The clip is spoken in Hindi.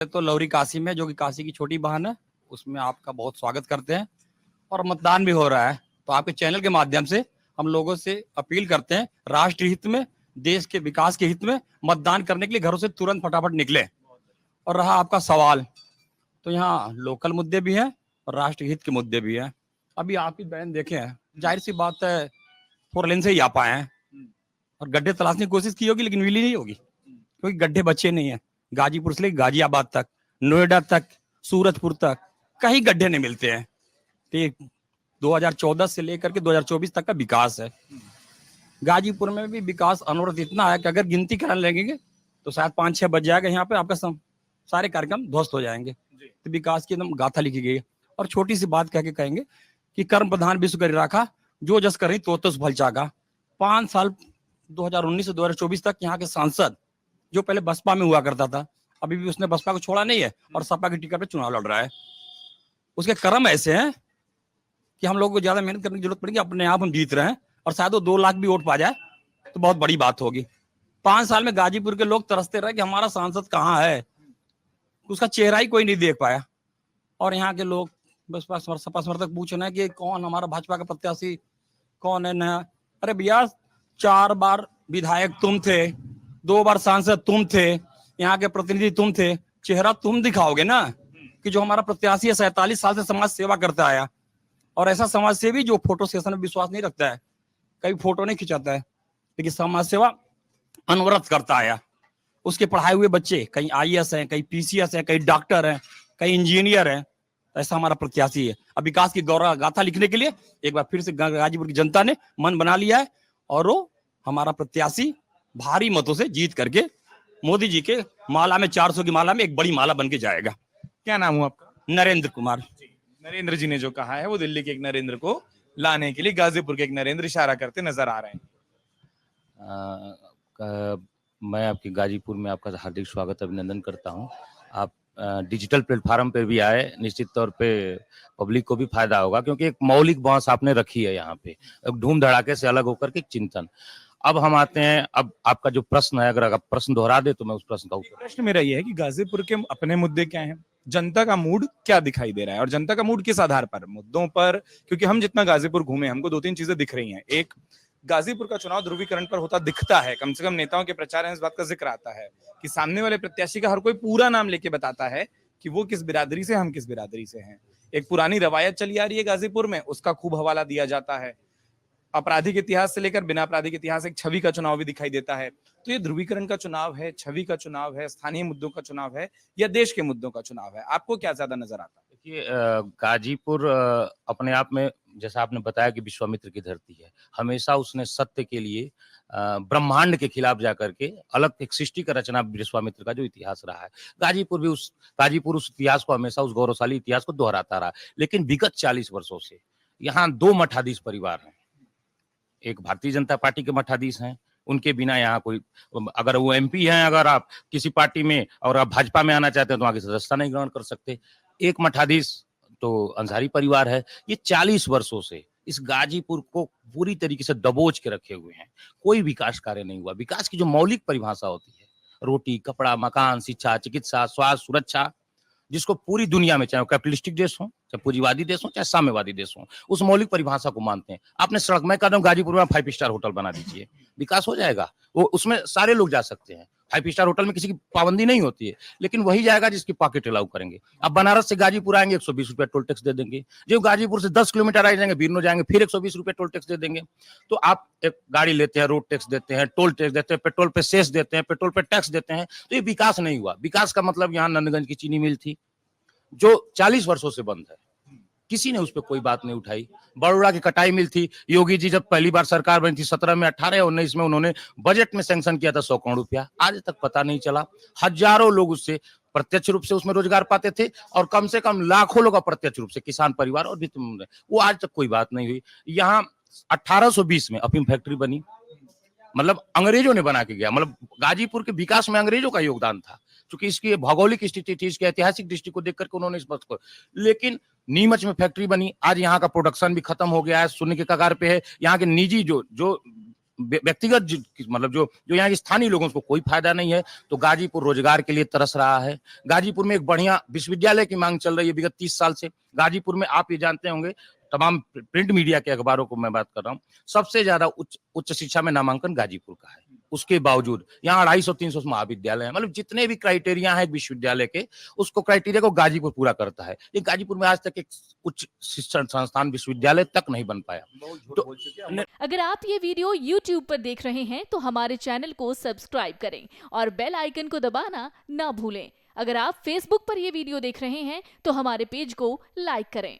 तो लौरी काशी में, जो कि काशी की छोटी बहन है, उसमें आपका बहुत स्वागत करते हैं। और मतदान भी हो रहा है, तो आपके चैनल के माध्यम से हम लोगों से अपील करते हैं, राष्ट्र हित में, देश के विकास के हित में मतदान करने के लिए घरों से तुरंत फटाफट निकले। और रहा आपका सवाल, तो यहाँ लोकल मुद्दे भी हैं और राष्ट्र हित के मुद्दे भी हैं। अभी आपकी बहन देखे हैं, जाहिर सी बात है 4 लेन से ही आ पाए हैं, और गड्ढे तलाशने की कोशिश की होगी लेकिन मिली नहीं होगी, क्योंकि गड्ढे बचे नहीं है। गाजीपुर से लेकर गाजियाबाद तक, नोएडा तक, सूरजपुर तक कहीं गड्ढे नहीं मिलते हैं। तो ये 2014 से लेकर के 2024 तक का विकास है। गाजीपुर में भी विकास अनवरत इतना है कि अगर गिनती करने लगेंगे तो शायद 5-6 बज जाएगा, यहाँ पे आपका सारे कार्यक्रम ध्वस्त हो जाएंगे। तो विकास की एकदम गाथा लिखी गई है। और छोटी सी बात कह के कहेंगे कि कर्म प्रधान विश्व करी राखा, जो जस कर रही तो फल चाका। 5 साल 2019 से 2024 तक यहाँ के सांसद, जो पहले बसपा में हुआ करता था, अभी भी उसने बसपा को छोड़ा नहीं है और सपा की टिकट पे चुनाव लड़ रहा है। उसके कर्म ऐसे हैं कि हम लोगों को ज्यादा मेहनत करने की जरूरत पड़ेगी, अपने आप हम जीत रहे हैं। और शायद वो 2 लाख भी वोट पा जाए तो बहुत बड़ी बात होगी। 5 साल में गाजीपुर के लोग तरसते रहे कि हमारा सांसद कहाँ है, उसका चेहरा ही कोई नहीं देख पाया। और यहाँ के लोग बसपा सपा समर्थक पूछ रहे हैं कि कौन हमारा भाजपा का प्रत्याशी कौन है नया। अरे भैया, 4 बार विधायक तुम थे, 2 बार सांसद तुम थे, यहाँ के प्रतिनिधि तुम थे, चेहरा तुम दिखाओगे ना कि जो हमारा प्रत्याशी है 47 साल से समाज सेवा करता आया। और ऐसा समाज सेवी जो फोटो सेशन में विश्वास नहीं रखता है, कभी फोटो नहीं खिंचाता है, लेकिन समाज सेवा अनवरत करता आया। उसके पढ़ाए हुए बच्चे कहीं IAS हैं, कहीं PCS हैं, कहीं डॉक्टर हैं, कहीं इंजीनियर हैं। ऐसा हमारा प्रत्याशी है। अब विकास की गौरव गाथा लिखने के लिए एक बार फिर से गाजीपुर की जनता ने मन बना लिया है, और वो हमारा प्रत्याशी भारी मतों से जीत करके मोदी जी के माला में, 400 की माला में एक बड़ी माला बन के जाएगा। क्या नाम हुआ आपका? नरेंद्र कुमार। नरेंद्र जी ने जो कहा है वो दिल्ली के एक नरेंद्र को लाने के लिए गाजीपुर के एक नरेंद्र इशारा करते नजर आ रहे हैं। मैं आपके गाजीपुर में आपका हार्दिक स्वागत अभिनंदन करता हूं। आप डिजिटल प्लेटफॉर्म पे भी आए, निश्चित तौर पे पब्लिक को भी फायदा होगा, क्योंकि एक मौलिक बात आपने रखी है यहाँ पे, धूम धड़ाके से अलग होकर के चिंतन। अब हम आते हैं, अब आपका जो प्रश्न है, अगर आप प्रश्न दोहरा दे तो मैं उस प्रश्न का उत्तर। प्रश्न मेरा ये है कि गाजीपुर के अपने मुद्दे क्या हैं, जनता का मूड क्या दिखाई दे रहा है, और जनता का मूड किस आधार पर, मुद्दों पर? क्योंकि हम जितना गाजीपुर घूमे, हमको 2-3 चीजें दिख रही हैं। एक, गाजीपुर का चुनाव ध्रुवीकरण पर होता दिखता है, कम से कम नेताओं के प्रचार में इस बात का जिक्र आता है कि सामने वाले प्रत्याशी का हर कोई पूरा नाम लेके बताता है कि वो किस बिरादरी से, हम किस बिरादरी से हैं। एक पुरानी रवायत चली आ रही है गाजीपुर में, उसका खूब हवाला दिया जाता है। आपराधिक इतिहास से लेकर बिना आपराधिक इतिहास, एक छवि का चुनाव भी दिखाई देता है। तो ये ध्रुवीकरण का चुनाव है, छवि का चुनाव है, स्थानीय मुद्दों का चुनाव है, या देश के मुद्दों का चुनाव है? आपको क्या ज्यादा नजर आता है? देखिए, गाजीपुर अपने आप में, जैसा आपने बताया कि विश्वामित्र की धरती है, हमेशा उसने सत्य के लिए ब्रह्मांड के खिलाफ जाकर के अलग एक सृष्टि का रचना, विश्वामित्र का जो इतिहास रहा है, गाजीपुर उस इतिहास को, हमेशा उस गौरवशाली इतिहास को दोहराता रहा। लेकिन विगत 40 वर्षों से यहाँ 2 मठाधीश परिवार हैं। एक भारतीय जनता पार्टी के मठाधीश हैं, उनके बिना यहाँ कोई, अगर वो MP हैं, अगर आप किसी पार्टी में और आप भाजपा में आना चाहते हैं तो वहाँ की सदस्यता नहीं ग्रहण कर सकते। एक मठाधीश तो अंसारी परिवार है। ये 40 वर्षों से इस गाजीपुर को पूरी तरीके से दबोच के रखे हुए हैं। कोई विकास कार्य नहीं हुआ। विकास की जो मौलिक परिभाषा होती है, रोटी, कपड़ा, मकान, शिक्षा, चिकित्सा, स्वास्थ्य, सुरक्षा, जिसको पूरी दुनिया में, चाहे कैपिटलिस्टिक देश हो, चाहे पूंजीवादी देश हो, चाहे साम्यवादी देश हो, उस मौलिक परिभाषा को मानते हैं। आपने सड़क, मैं कहता हूँ गाजीपुर में 5 स्टार होटल बना दीजिए, विकास हो जाएगा। वो उसमें सारे लोग जा सकते हैं। 5 स्टार होटल में किसी की पाबंदी नहीं होती है, लेकिन वही जाएगा जिसकी पॉकेट अलाउ करेंगे। अब बनारस से गाजीपुर आएंगे, 120 रुपया टोल टैक्स दे देंगे। जो गाजीपुर से 10 किलोमीटर आ जाएंगे, बीरनो जाएंगे, फिर 120 रुपया टोल टैक्स दे देंगे। तो आप एक गाड़ी लेते हैं, रोड टैक्स देते हैं, टोल टैक्स देते हैं, पेट्रोल पे सेस देते हैं, पेट्रोल पे टैक्स देते हैं। तो ये विकास नहीं हुआ। विकास का मतलब, यहाँ नंदगंज की चीनी मिल थी जो 40 वर्षों से बंद है, किसी ने उस पर कोई बात नहीं उठाई। बड़ौदा की कटाई मिल थी, योगी जी जब पहली बार सरकार बनी थी 17 में, 18 और 19 में उन्होंने बजट में सैंक्शन किया था 100 करोड़ रुपया, आज तक पता नहीं चला। हजारों लोग उससे प्रत्यक्ष रूप से उसमें रोजगार पाते थे, और कम से कम लाखों लोग अप्रत्यक्ष रूप से, किसान परिवार और भी, वो आज तक कोई बात नहीं हुई। यहाँ 1820 में अफीम फैक्ट्री बनी, मतलब अंग्रेजों ने बना के गया। मतलब गाजीपुर के विकास में अंग्रेजों का योगदान था, क्योंकि इसकी भौगोलिक स्थिति थी, इसकी ऐतिहासिक दृष्टि को देख करके उन्होंने इस बात को। लेकिन नीमच में फैक्ट्री बनी, आज यहाँ का प्रोडक्शन भी खत्म हो गया है, शून्य के कगार पे है। यहाँ के निजी जो व्यक्तिगत मतलब जो जो यहाँ के स्थानीय लोगों को कोई फायदा नहीं है। तो गाजीपुर रोजगार के लिए तरस रहा है। गाजीपुर में एक बढ़िया विश्वविद्यालय की मांग चल रही है विगत 30 साल से। गाजीपुर में आप ये जानते होंगे, तमाम प्रिंट मीडिया के अखबारों को मैं बात कर रहा हूँ, सबसे ज्यादा उच्च शिक्षा में नामांकन गाजीपुर का है। उसके बावजूद यहाँ 250-300 महाविद्यालय है। मतलब जितने भी क्राइटेरिया है विश्वविद्यालय के, उसको क्राइटेरिया को गाजीपुर पूरा करता है। ये गाजीपुर में आज तक एक उच्च शिक्षण संस्थान विश्वविद्यालय तक नहीं बन पाया। तो अगर आप ये वीडियो YouTube पर देख रहे हैं तो हमारे चैनल को सब्सक्राइब करें और बेल आइकन को दबाना ना भूलें। अगर आप Facebook पर ये वीडियो देख रहे हैं तो हमारे पेज को लाइक करें।